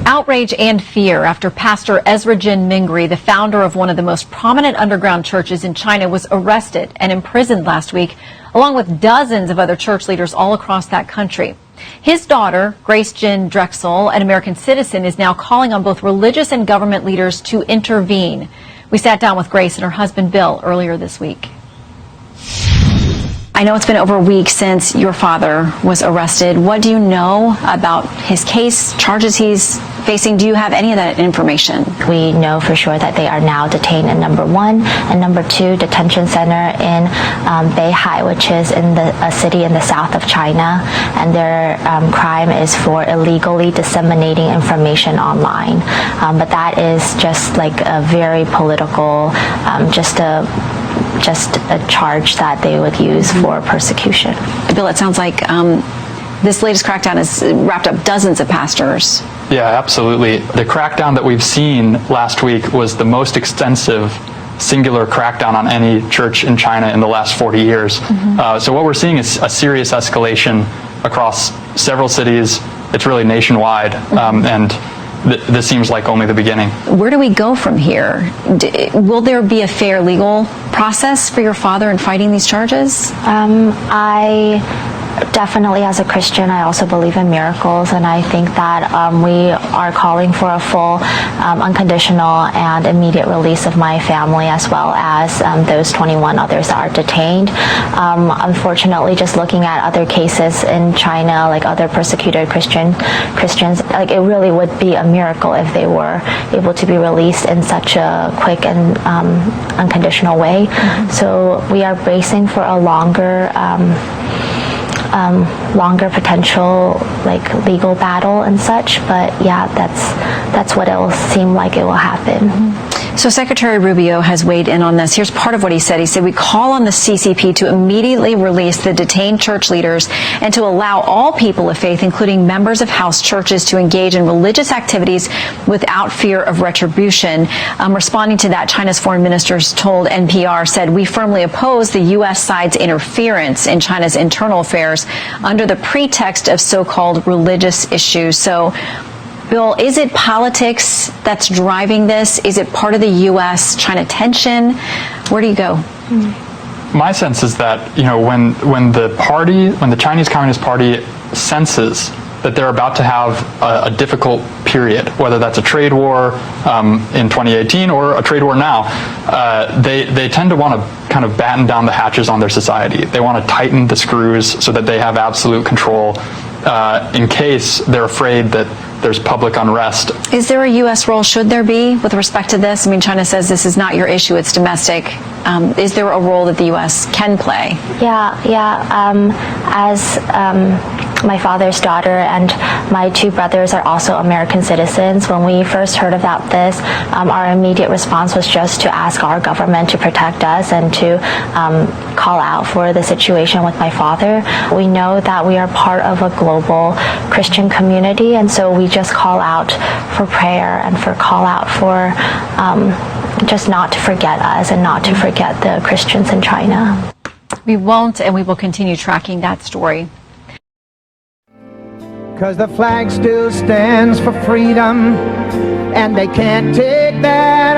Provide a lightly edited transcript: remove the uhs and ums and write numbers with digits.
Outrage and fear after Pastor Ezra Jin Mingri, the founder of one of the most prominent underground churches in China, was arrested and imprisoned last week, along with dozens of other church leaders all across that country. His daughter, Grace Jin Drexel, an American citizen, is now calling on both religious and government leaders to intervene. We sat down with Grace and her husband Bill earlier this week. I know it's been over a week since your father was arrested. What do you know about his case, charges he's facing? Do you have any of that information? We know for sure that they are now detained in number 1 and number 2 detention center in Beihai, which is in a city in the south of China, and their crime is for illegally disseminating information online. But that is just like a very political, just a charge that they would use for persecution. Bill, it sounds like this latest crackdown has wrapped up dozens of pastors. Yeah, absolutely. The crackdown that we've seen last week was the most extensive singular crackdown on any church in China in the last 40 years. So what we're seeing is a serious escalation across several cities. It's really nationwide, and this seems like only the beginning. Where do we go from here? Will there be a fair legal process for your father in fighting these charges? I definitely, as a Christian, I also believe in miracles, and I think that we are calling for a full, unconditional and immediate release of my family, as well as those 21 others that are detained. Unfortunately, just looking at other cases in China, like other persecuted Christians, like it really would be a miracle if they were able to be released in such a quick and unconditional way. So we are bracing for a longer potential like legal battle and such, but yeah, that's what it will seem like it will happen. So Secretary Rubio has weighed in on this. Here's part of what he said. He said, we call on the CCP to immediately release the detained church leaders and to allow all people of faith, including members of house churches, to engage in religious activities without fear of retribution. Responding to that, China's foreign ministers told NPR, said, we firmly oppose the U.S. side's interference in China's internal affairs under the pretext of so-called religious issues. So, Bill, is it politics that's driving this? Is it part of the U.S.-China tension? Where do you go? My sense is that, when the Chinese Communist Party senses that they're about to have a difficult period, whether that's a trade war in 2018 or a trade war now, they tend to want to kind of batten down the hatches on their society. They want to tighten the screws so that they have absolute control in case they're afraid that there's public unrest. Is there a U.S. role, should there be, with respect to this? I mean, China says this is not your issue, it's domestic. Is there a role that the U.S. can play? As my father's daughter and my 2 brothers are also American citizens. When we first heard about this, our immediate response was just to ask our government to protect us and to call out for the situation with my father. We know that we are part of a global Christian community, and so we just call out for prayer and call out for just not to forget us and not to forget the Christians in China. We won't, and we will continue tracking that story. Because the flag still stands for freedom, and they can't take that